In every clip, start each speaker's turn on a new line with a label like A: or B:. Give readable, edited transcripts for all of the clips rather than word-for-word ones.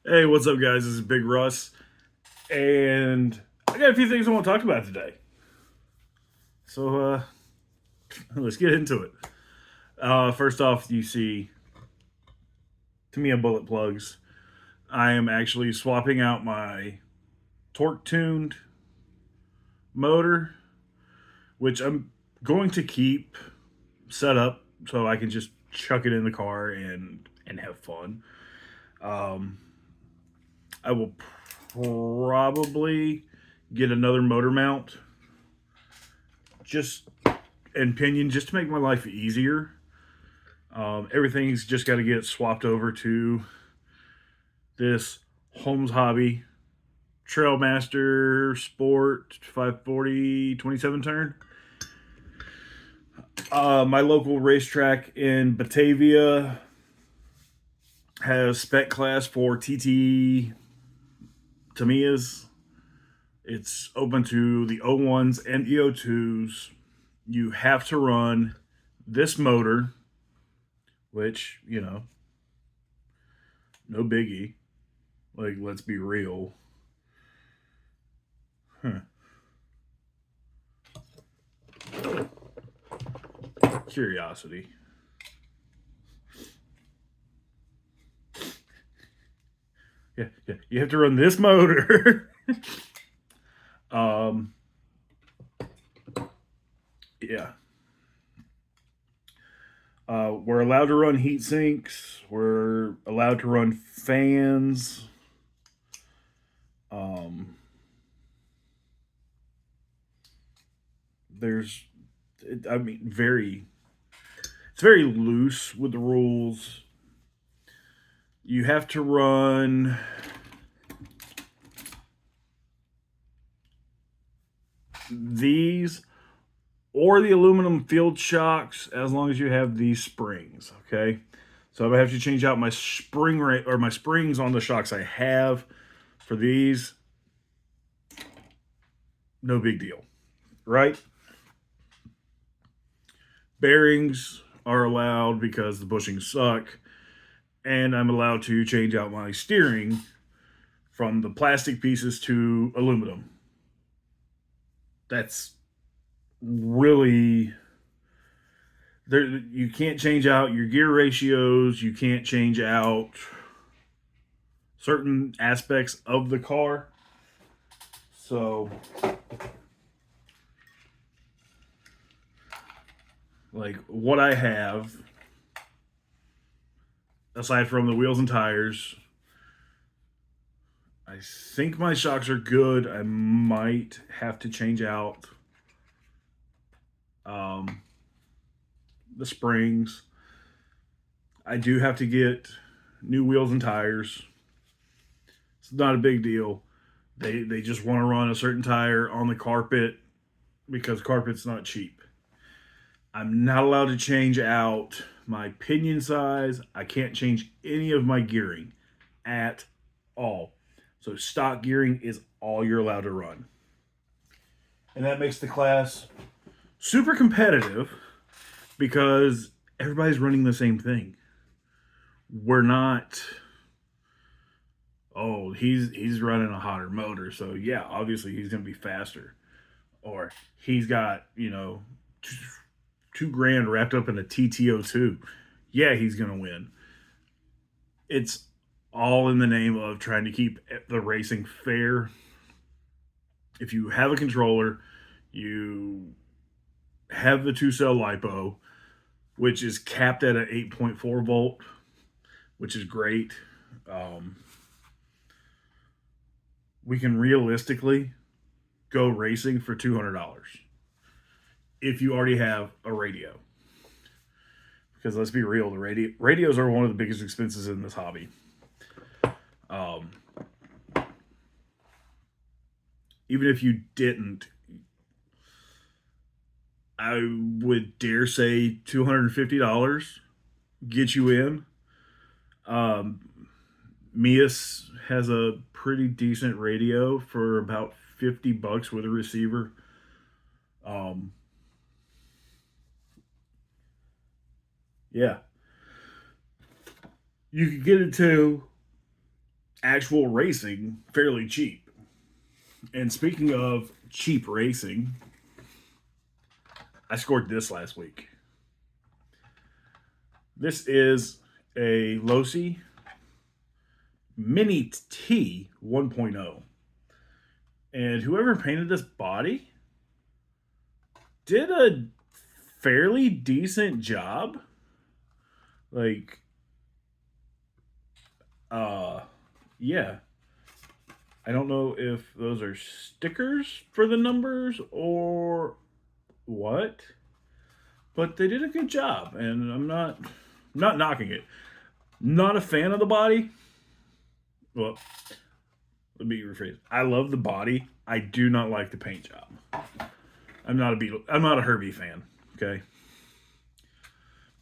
A: Hey, what's up, guys? This is Big Russ, and I got a few things I want to talk about today. So, let's get into it. First off, you see Tamiya bullet plugs. I am actually swapping out my torque tuned motor, which I'm going to keep set up so I can just chuck it in the car and have fun. Um, I will probably get another motor mount just and pinion just to make my life easier. Everything's just got to get swapped over to this Holmes Hobby Trailmaster Sport 540 27 turn. My local racetrack in Batavia has spec class for TT Tamiyas. It's open to the O1s and the O2s. You have to run this motor, which, no biggie. Like, let's be real. Huh. Curiosity. Yeah. You have to run this motor. um, yeah. We're allowed to run heat sinks. We're allowed to run fans. Um, there's, I mean, it's very loose with the rules. You have to run these or the aluminum field shocks as long as you have these springs. Okay, so if I have to change out my spring rate or my springs on the shocks I have for these, no big deal, right? Bearings are allowed because the bushings suck, and I'm allowed to change out my steering from the plastic pieces to aluminum. That's really there. You can't change out your gear ratios. You can't change out certain aspects of the car. So, like what I have, aside from the wheels and tires, I think my shocks are good. I might have to change out um, the springs. I do have to get new wheels and tires. It's not a big deal. They just want to run a certain tire on the carpet because carpet's not cheap. I'm not allowed to change out my pinion size. I can't change any of my gearing at all. So stock gearing is all you're allowed to run. And that makes the class super competitive because everybody's running the same thing. We're not, oh, he's running a hotter motor, so yeah, obviously he's going to be faster. Or he's got, $2 grand wrapped up in a TTO2. Yeah, he's going to win. It's all in the name of trying to keep the racing fair. If you have a controller, you have the two cell LiPo, which is capped at an 8.4 volt, which is great. Um, we can realistically go racing for $200 if you already have a radio. Because let's be real, the radios are one of the biggest expenses in this hobby. Um, Even if you didn't, I would dare say $250 get you in. Um, Mias has a pretty decent radio for about $50 with a receiver. Um, yeah, you could get it too. actual racing fairly cheap. And speaking of cheap racing, I scored this last week. This is a Losi Mini T 1.0. And whoever painted this body did a fairly decent job. Like, yeah. I don't know if those are stickers for the numbers or what, but they did a good job, and I'm not knocking it. Not a fan of the body. Well, let me rephrase. I love the body. I do not like the paint job. I'm not a Herbie fan. Okay,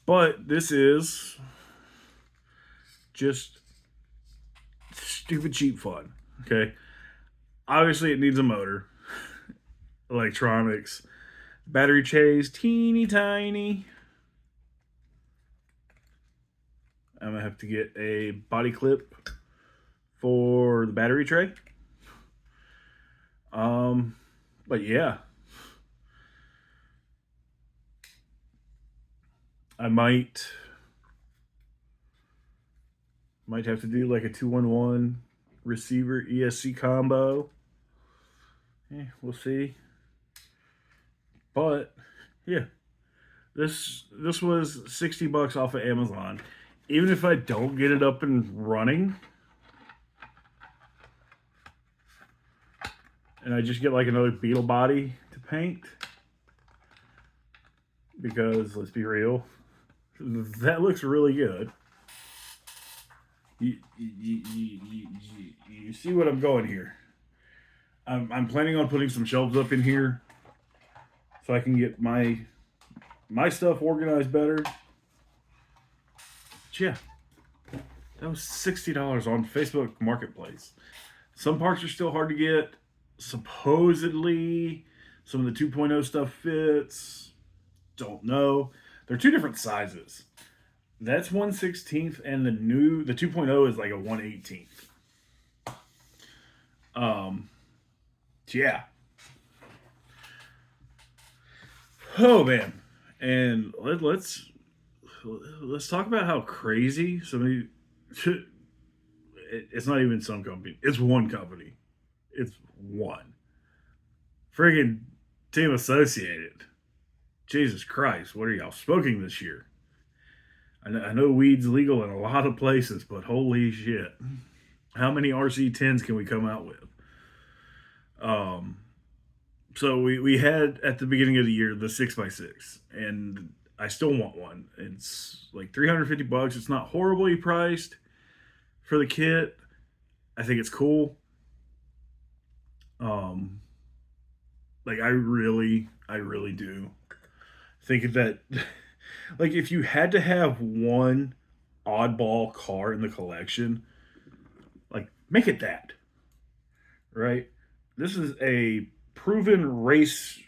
A: but this is just stupid cheap fun. Okay, obviously it needs a motor, electronics, battery trays, teeny tiny. I'm gonna have to get a body clip for the battery tray. But yeah, I might have to do like a 2-1-1 receiver ESC combo. We'll see. But yeah, this was $60 off of Amazon. Even if I don't get it up and running, and I just get like another Beetle body to paint, because let's be real, that looks really good. You see what I'm going here. I'm planning on putting some shelves up in here so I can get my stuff organized better. But yeah, that was $60 on Facebook Marketplace. Some parts are still hard to get. Supposedly, some of the 2.0 stuff fits. Don't know. They're two different sizes. That's 1/16th, and the 2.0 is like a 1/18th. Yeah. Oh man, and let's talk about how crazy somebody. It's not even some company. It's one company. It's one. Friggin' Team Associated. Jesus Christ, what are y'all smoking this year? I know weed's legal in a lot of places, but holy shit. How many RC10s can we come out with? So we had at the beginning of the year the 6x6, and I still want one. It's like $350. It's not horribly priced for the kit. I think it's cool. Like I really do think that, like, if you had to have one oddball car in the collection, like, make it that, right? This is a proven race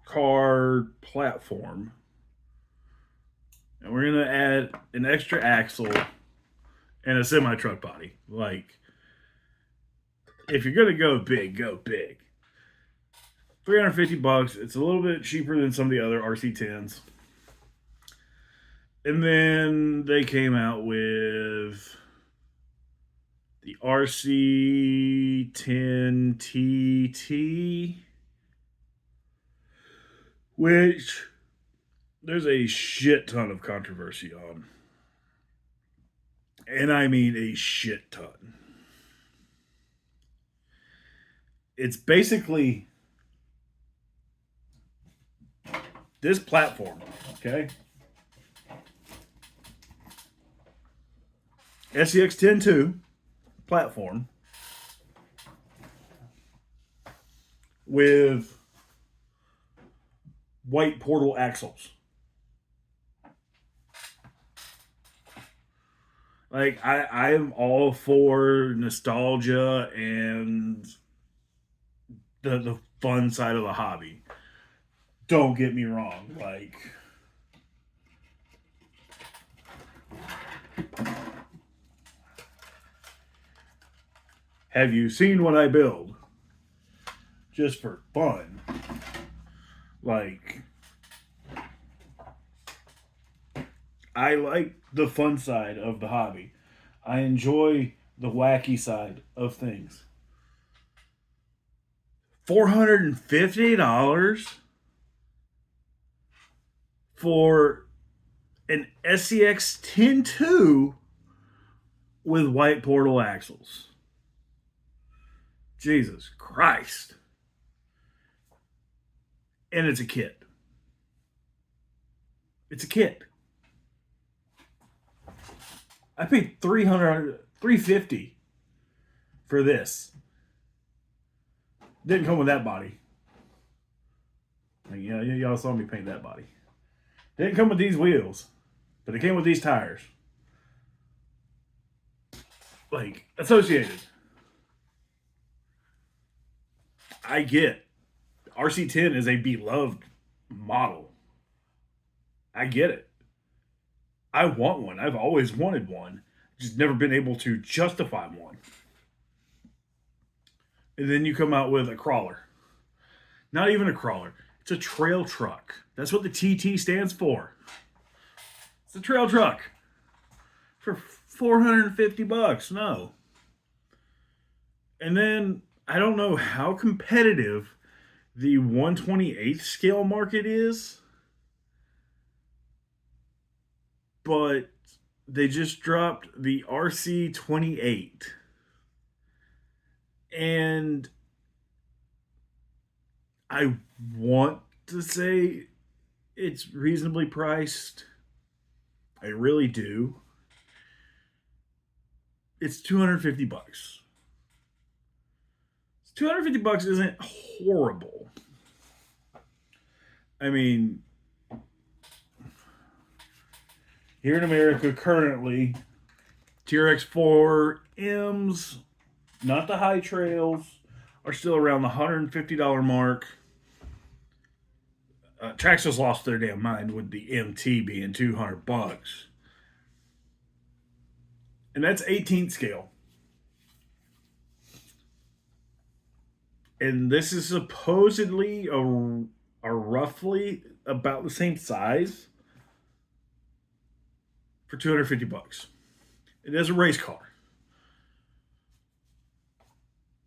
A: car platform, and we're gonna add an extra axle and a semi truck body. Like, if you're gonna go big, go big. $350. It's a little bit cheaper than some of the other RC10s. And then they came out with the RC10TT, which there's a shit ton of controversy on. And I mean a shit ton. It's basically this platform, okay? SCX 10.2 platform with white portal axles. Like, I am all for nostalgia and the fun side of the hobby. Don't get me wrong. Like, Have you seen what I build? Just for fun. Like, I like the fun side of the hobby. I enjoy the wacky side of things. $450 for an SCX 10.2 with white portal axles. Jesus Christ. And it's a kit. It's a kit. I paid $350 for this. Didn't come with that body. Like, you know, y'all saw me paint that body. Didn't come with these wheels, but it came with these tires. Like, Associated. I get RC10 is a beloved model. I get it. I want one. I've always wanted one. Just never been able to justify one. And then you come out with a crawler. Not even a crawler. It's a trail truck. That's what the TT stands for. It's a trail truck. For $450. No. And then I don't know how competitive the 1/28 scale market is, but they just dropped the RC28. And I want to say it's reasonably priced. I really do. It's $250. $250 isn't horrible. I mean, here in America currently, TRX4Ms, not the high trails, are still around the $150 mark. Traxxas lost their damn mind with the MT being $200. And that's 18th scale. And this is supposedly a roughly about the same size for $250. It is a race car.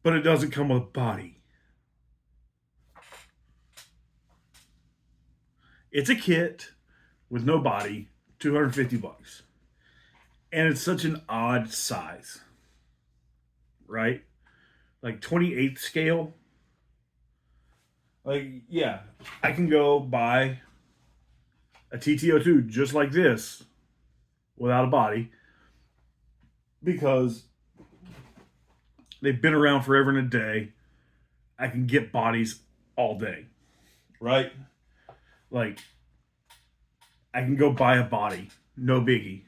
A: But it doesn't come with a body. It's a kit with no body, $250. And it's such an odd size. Right? Like 28th scale. Like, yeah, I can go buy a TT02 just like this without a body because they've been around forever and a day. I can get bodies all day, right? Like, I can go buy a body, no biggie.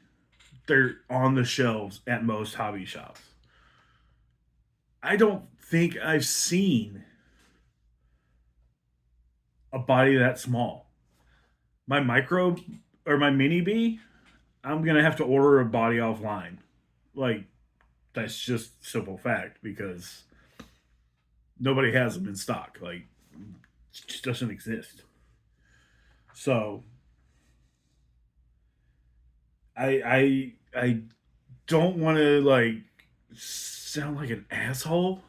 A: They're on the shelves at most hobby shops. I don't think I've seen a body that small. My micro or my mini B, I'm gonna have to order a body offline. Like, that's just simple fact because nobody has them in stock. Like, it just doesn't exist. So I don't want to like sound like an asshole.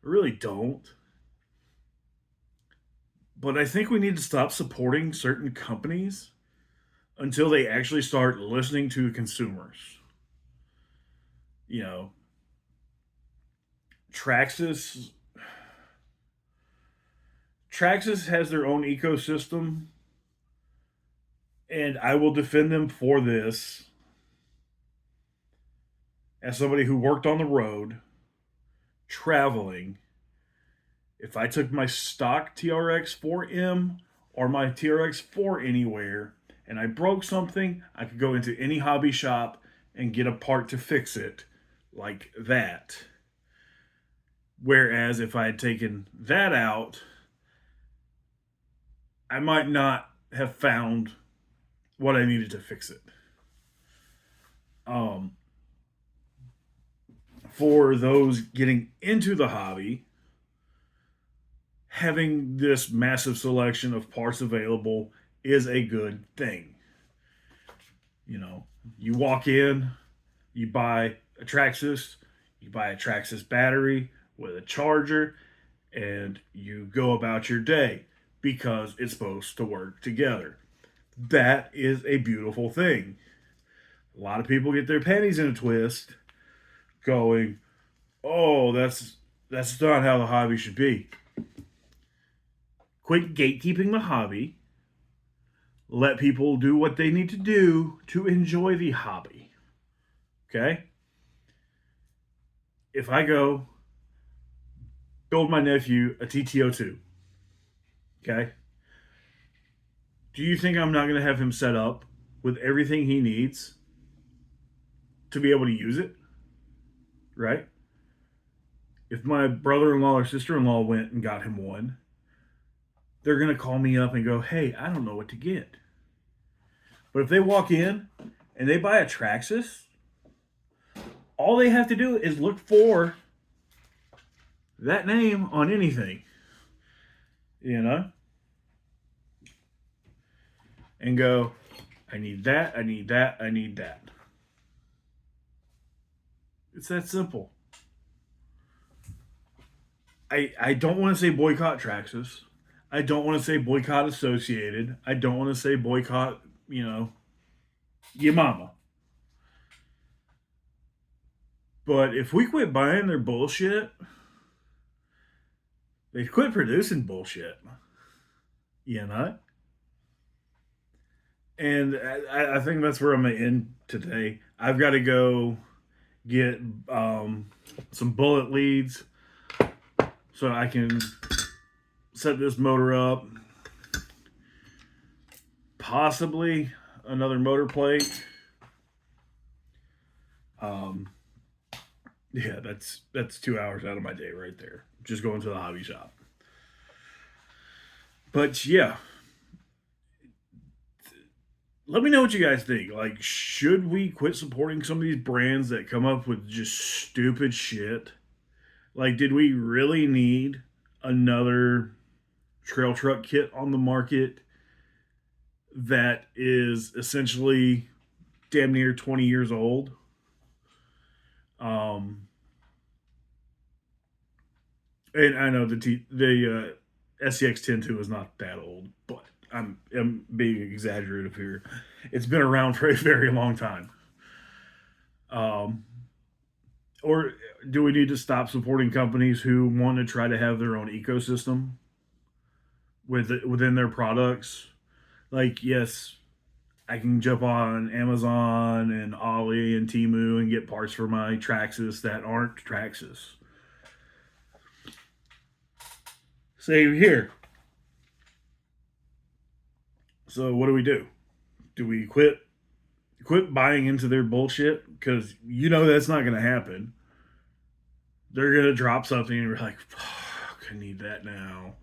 A: I really don't. But I think we need to stop supporting certain companies until they actually start listening to consumers. You know, Traxxas Traxxas has their own ecosystem, and I will defend them for this. As somebody who worked on the road, traveling, if I took my stock TRX 4M or my TRX 4 anywhere and I broke something, I could go into any hobby shop and get a part to fix it like that. Whereas if I had taken that out, I might not have found what I needed to fix it. for those getting into the hobby, having this massive selection of parts available is a good thing. You know, you walk in, you buy a Traxxas, you buy a Traxxas battery with a charger, and you go about your day because it's supposed to work together. That is a beautiful thing. A lot of people get their panties in a twist going, "Oh, that's not how the hobby should be." Quit gatekeeping the hobby. Let people do what they need to do to enjoy the hobby. Okay? If I go build my nephew a TTO2, okay? Do you think I'm not going to have him set up with everything he needs to be able to use it? Right? If my brother in law or sister in law went and got him one, they're going to call me up and go, "Hey, I don't know what to get." But if they walk in and they buy a Traxxas, all they have to do is look for that name on anything, you know, and go, "I need that, I need that, I need that." It's that simple. I don't want to say boycott Traxxas. I don't want to say boycott Associated. I don't want to say boycott, your mama. But if we quit buying their bullshit, they quit producing bullshit, you know? And I think that's where I'm going to end today. I've got to go get some bullet leads so I can set this motor up. Possibly another motor plate. Yeah, that's 2 hours out of my day right there. Just going to the hobby shop. But yeah, let me know what you guys think. Like, should we quit supporting some of these brands that come up with just stupid shit? Like, did we really need another trail truck kit on the market that is essentially damn near 20 years old? And I know the SCX 10.2 is not that old, but I'm being exaggerative here. It's been around for a very long time. Or do we need to stop supporting companies who want to try to have their own ecosystem within their products? Like, yes, I can jump on Amazon and Ollie and Temu and get parts for my Traxxas that aren't Traxxas. Same here. So what do? Do we quit buying into their bullshit? Because that's not going to happen. They're going to drop something and we're like, "Fuck, I need that now."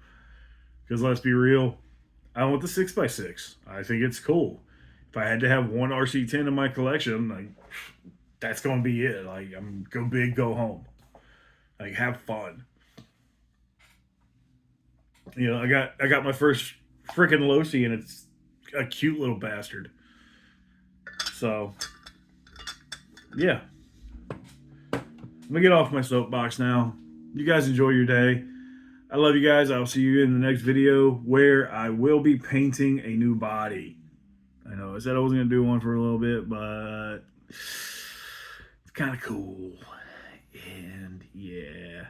A: Because let's be real, I want the 6x6. I think it's cool. If I had to have one RC10 in my collection, like, that's going to be it. Like, I'm go big, go home. Like, have fun. I got my first freaking Losi, and it's a cute little bastard. So, yeah. I'm going to get off my soapbox now. You guys enjoy your day. I love you guys. I'll see you in the next video where I will be painting a new body. I know I said I wasn't going to do one for a little bit, but it's kind of cool. And yeah.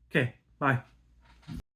A: Okay, bye.